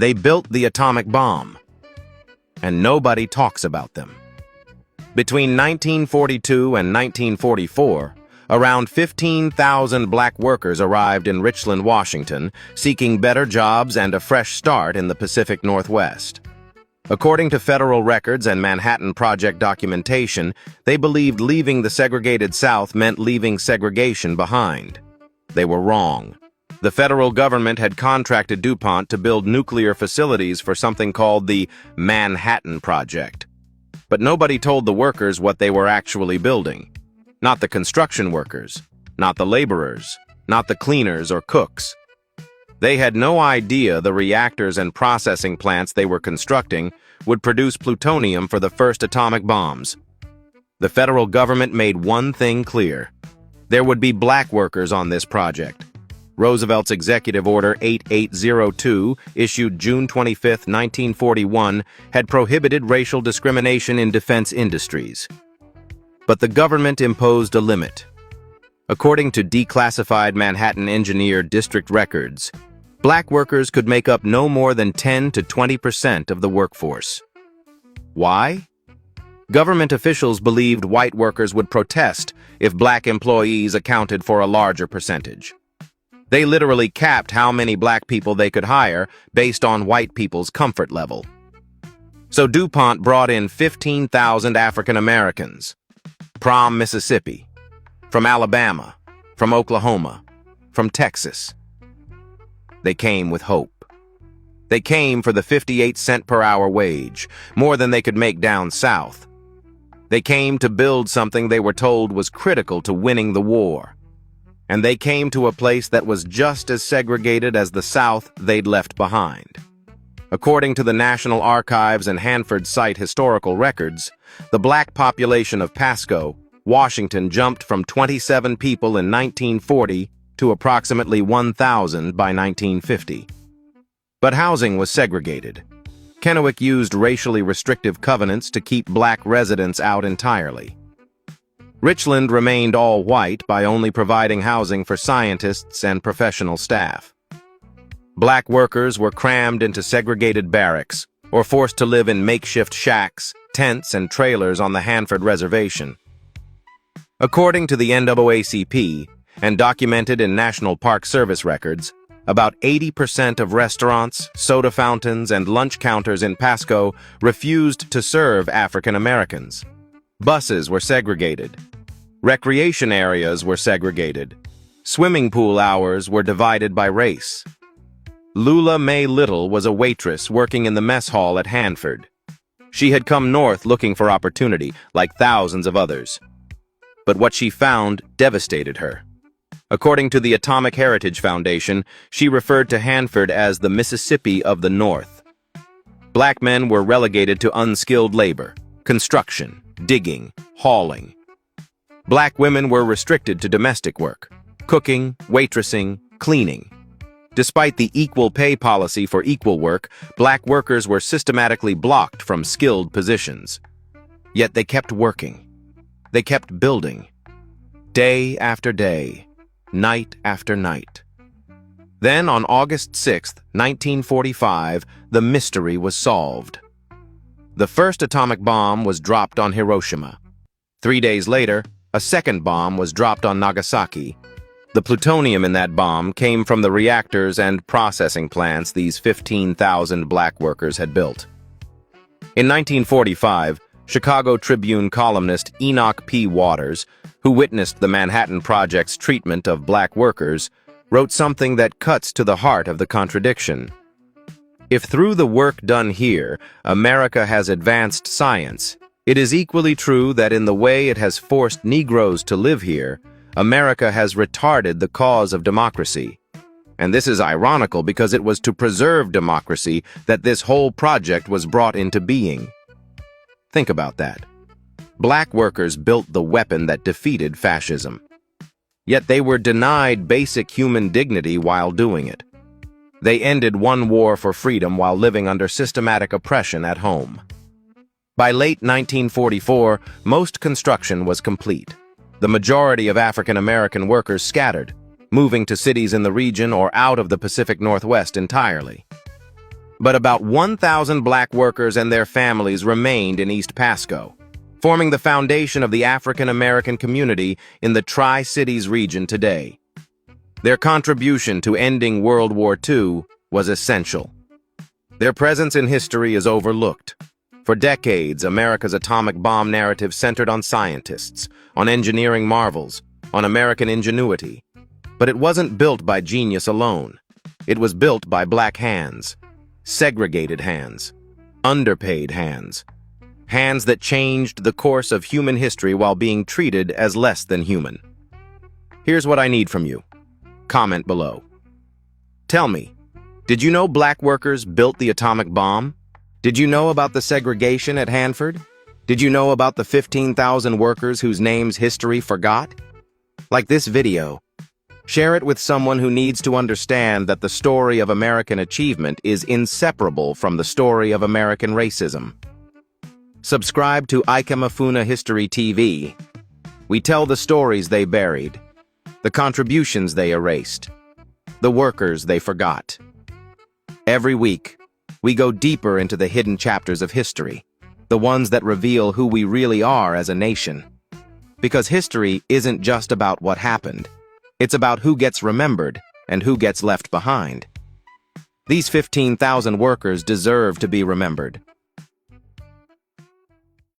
They built the atomic bomb, and nobody talks about them. Between 1942 and 1944, around 15,000 black workers arrived in Richland, Washington, seeking better jobs and a fresh start in the Pacific Northwest. According to federal records and Manhattan Project documentation, they believed leaving the segregated South meant leaving segregation behind. They were wrong. The federal government had contracted DuPont to build nuclear facilities for something called the Manhattan Project. But nobody told the workers what they were actually building. Not the construction workers, not the laborers, not the cleaners or cooks. They had no idea the reactors and processing plants they were constructing would produce plutonium for the first atomic bombs. The federal government made one thing clear. There would be black workers on this project. Roosevelt's Executive Order 8802, issued June 25, 1941, had prohibited racial discrimination in defense industries. But the government imposed a limit. According to declassified Manhattan Engineer District records, black workers could make up no more than 10 to 20% of the workforce. Why? Government officials believed white workers would protest if black employees accounted for a larger percentage. They literally capped how many black people they could hire based on white people's comfort level. So DuPont brought in 15,000 African Americans from Mississippi, from Alabama, from Oklahoma, from Texas. They came with hope. They came for the 58-cent per hour wage, more than they could make down south. They came to build something they were told was critical to winning the war. And they came to a place that was just as segregated as the South they'd left behind. According to the National Archives and Hanford Site historical records, the black population of Pasco, Washington jumped from 27 people in 1940 to approximately 1,000 by 1950. But housing was segregated. Kennewick used racially restrictive covenants to keep black residents out entirely. Richland remained all white by only providing housing for scientists and professional staff. Black workers were crammed into segregated barracks or forced to live in makeshift shacks, tents, and trailers on the Hanford Reservation. According to the NAACP, and documented in National Park Service records, about 80% of restaurants, soda fountains, and lunch counters in Pasco refused to serve African Americans. Buses were segregated. Recreation areas were segregated. Swimming pool hours were divided by race. Lula Mae Little was a waitress working in the mess hall at Hanford. She had come north looking for opportunity, like thousands of others. But what she found devastated her. According to the Atomic Heritage Foundation, she referred to Hanford as the Mississippi of the North. Black men were relegated to unskilled labor, construction, digging, hauling. Black women were restricted to domestic work, cooking, waitressing, cleaning. Despite the equal pay policy for equal work, black workers were systematically blocked from skilled positions. Yet they kept working. They kept building. Day after day, night after night. Then, on August 6, 1945, the mystery was solved. The first atomic bomb was dropped on Hiroshima. 3 days later, a second bomb was dropped on Nagasaki. The plutonium in that bomb came from the reactors and processing plants these 15,000 black workers had built. In 1945, Chicago Tribune columnist Enoch P. Waters, who witnessed the Manhattan Project's treatment of black workers, wrote something that cuts to the heart of the contradiction. If through the work done here, America has advanced science, it is equally true that in the way it has forced Negroes to live here, America has retarded the cause of democracy. And this is ironical because it was to preserve democracy that this whole project was brought into being. Think about that. Black workers built the weapon that defeated fascism. Yet they were denied basic human dignity while doing it. They ended one war for freedom while living under systematic oppression at home. By late 1944, most construction was complete. The majority of African American workers scattered, moving to cities in the region or out of the Pacific Northwest entirely. but about 1,000 black workers and their families remained in East Pasco, forming the foundation of the African American community in the Tri-Cities region today. Their contribution to ending World War II was essential. Their presence in history is overlooked. For decades, America's atomic bomb narrative centered on scientists, on engineering marvels, on American ingenuity. But it wasn't built by genius alone. It was built by black hands, segregated hands, underpaid hands, hands that changed the course of human history while being treated as less than human. Here's what I need from you. Comment below. Tell me, did you know black workers built the atomic bomb? Did you know about the segregation at Hanford? Did you know about the 15,000 workers whose names history forgot? Like this video, share it with someone who needs to understand that the story of American achievement is inseparable from the story of American racism. Subscribe to Ike Mafuna History TV. We tell the stories they buried, the contributions they erased, the workers they forgot. Every week, we go deeper into the hidden chapters of history, the ones that reveal who we really are as a nation. Because history isn't just about what happened. It's about who gets remembered and who gets left behind. These 15,000 workers deserve to be remembered.